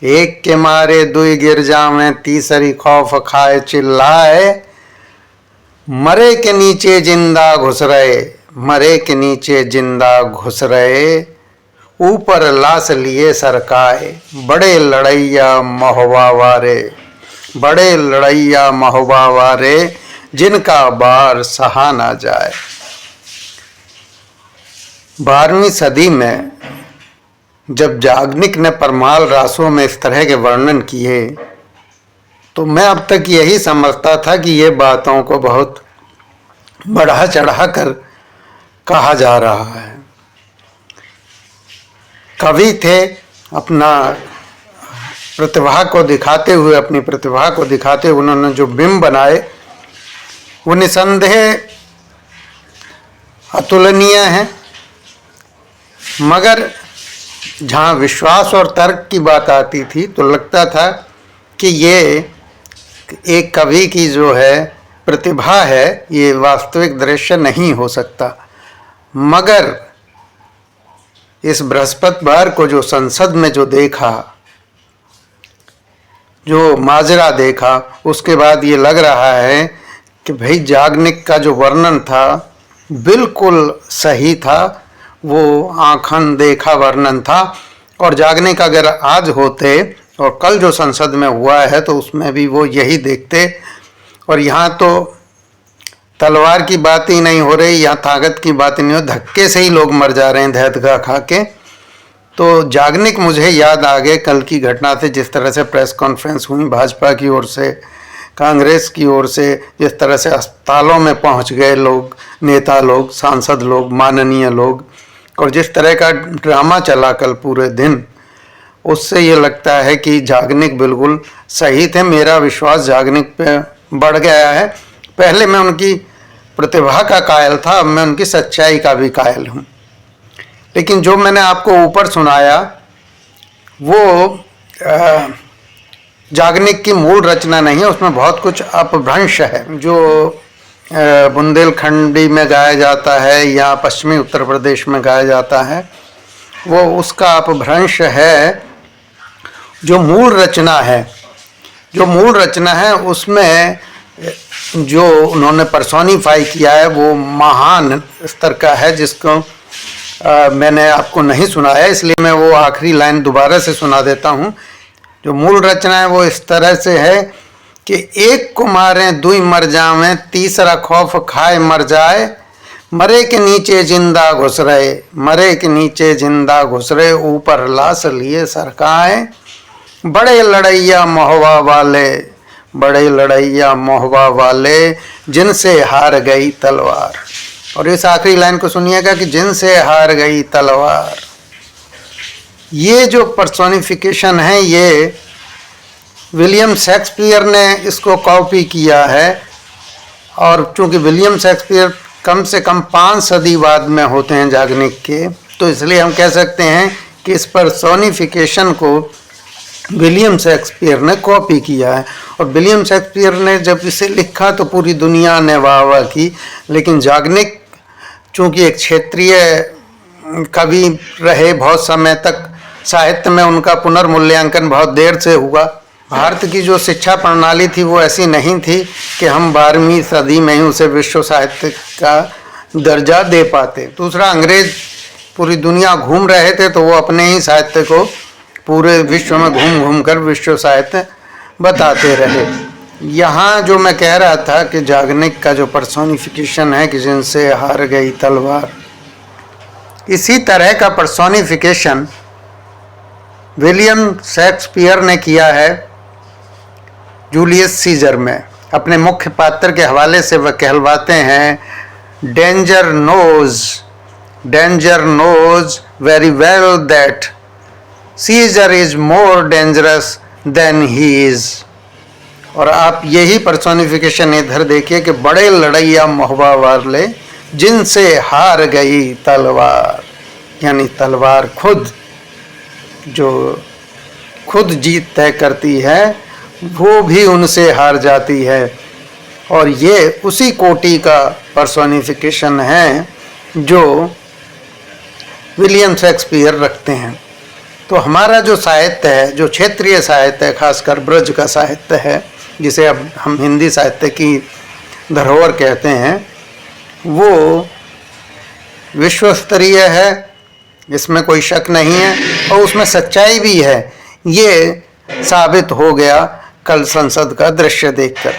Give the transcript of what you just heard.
एक के मारे दुई गिर जावें, तीसरी खौफ खाए चिल्लाए। मरे के नीचे जिंदा घुस रहे, मरे के नीचे जिंदा घुस रहे, ऊपर लाश लिए सरकाए। बड़े लड़ैया महोबा वारे, बड़े लड़ैया महोबा वारे, जिनका बार सहा ना जाए। 12वीं सदी में जब याज्ञनिक ने परमाल रासों में इस तरह के वर्णन किए तो मैं अब तक यही समझता था कि ये बातों को बहुत बढ़ा चढ़ा कर कहा जा रहा है। कवि थे, अपना प्रतिभा को दिखाते हुए, अपनी प्रतिभा को दिखाते हुए उन्होंने जो बिंब बनाए वो निसंदेह अतुलनीय हैं, मगर जहाँ विश्वास और तर्क की बात आती थी तो लगता था कि ये एक कवि की जो है प्रतिभा है, ये वास्तविक दृश्य नहीं हो सकता। मगर इस बृहस्पतिवार को जो संसद में जो देखा, जो माजरा देखा, उसके बाद ये लग रहा है कि भाई याज्ञनिक का जो वर्णन था बिल्कुल सही था, वो आँखन देखा वर्णन था। और याज्ञनिक अगर आज होते और कल जो संसद में हुआ है तो उसमें भी वो यही देखते। और यहाँ तो तलवार की बात ही नहीं हो रही, यहाँ ताकत की बात ही नहीं हो, धक्के से ही लोग मर जा रहे हैं धैर्य खा के। तो याज्ञनिक मुझे याद आ गए कल की घटना से, जिस तरह से प्रेस कॉन्फ्रेंस हुई भाजपा की ओर से, कांग्रेस की ओर से, जिस तरह से अस्पतालों में पहुंच गए लोग, नेता लोग, सांसद लोग, माननीय लोग, और जिस तरह का ड्रामा चला कल पूरे दिन, उससे ये लगता है कि याज्ञनिक बिल्कुल सही थे। मेरा विश्वास याज्ञनिक पे बढ़ गया है। पहले मैं उनकी प्रतिभा का कायल था, अब मैं उनकी सच्चाई का भी कायल हूँ। लेकिन जो मैंने आपको ऊपर सुनाया वो याज्ञनिक की मूल रचना नहीं है, उसमें बहुत कुछ अपभ्रंश है। जो बुंदेलखंडी में गाया जाता है या पश्चिमी उत्तर प्रदेश में गाया जाता है, वो उसका अपभ्रंश है। जो मूल रचना है, जो मूल रचना है उसमें जो उन्होंने पर्सोनिफाई किया है वो महान स्तर का है, जिसको मैंने आपको नहीं सुनाया, इसलिए मैं वो आखिरी लाइन दोबारा से सुना देता हूँ। जो मूल रचना है वो इस तरह से है कि एक को मारें दुई मर जावें, तीसरा खौफ खाए मर जाए। मरे के नीचे जिंदा घुस रहे, मरे के नीचे जिंदा घुस रहे, ऊपर लाश लिए सरकाए। बड़े लड़ैया महोबा वाले, बड़े लड़ैया महोबा वाले, जिनसे हार गई तलवार। और इस आखिरी लाइन को सुनिएगा कि जिनसे हार गई तलवार। ये जो पर्सोनिफिकेशन है ये विलियम शेक्सपियर ने इसको कॉपी किया है। और चूंकि विलियम शेक्सपियर कम से कम 5 सदी बाद में होते हैं याज्ञनिक के, तो इसलिए हम कह सकते हैं कि इस पर्सोनिफिकेशन को विलियम शेक्सपियर ने कॉपी किया है। और विलियम शेक्सपियर ने जब इसे लिखा तो पूरी दुनिया ने वाह वाह की। लेकिन याज्ञनिक चूँकि एक क्षेत्रीय कवि रहे बहुत समय तक, साहित्य में उनका पुनर्मूल्यांकन बहुत देर से हुआ। भारत की जो शिक्षा प्रणाली थी वो ऐसी नहीं थी कि हम 12वीं सदी में ही उसे विश्व साहित्य का दर्जा दे पाते। दूसरा, अंग्रेज पूरी दुनिया घूम रहे थे तो वो अपने ही साहित्य को पूरे विश्व में घूम घूम कर विश्व साहित्य बताते रहे। यहाँ जो मैं कह रहा था कि याज्ञनिक का जो पर्सोनिफिकेशन है कि जिनसे हार गई तलवार, इसी तरह का पर्सोनिफिकेशन विलियम शेक्सपियर ने किया है जूलियस सीजर में। अपने मुख्य पात्र के हवाले से वह कहलवाते हैं, danger knows very well that Caesar is more dangerous than he is. और आप यही पर्सोनिफिकेशन इधर देखिए कि बड़े लड़ैया महोबा वाले, जिनसे हार गई तलवार, यानी तलवार खुद जो खुद जीत तय करती है वो भी उनसे हार जाती है। और ये उसी कोटि का पर्सोनिफिकेशन है जो विलियम शेक्सपियर रखते हैं। तो हमारा जो साहित्य है, जो क्षेत्रीय साहित्य है, खासकर ब्रज का साहित्य है, जिसे अब हम हिंदी साहित्य की धरोहर कहते हैं, वो विश्व स्तरीय है, इसमें कोई शक नहीं है, और उसमें सच्चाई भी है। ये साबित हो गया कल संसद का दृश्य देखकर।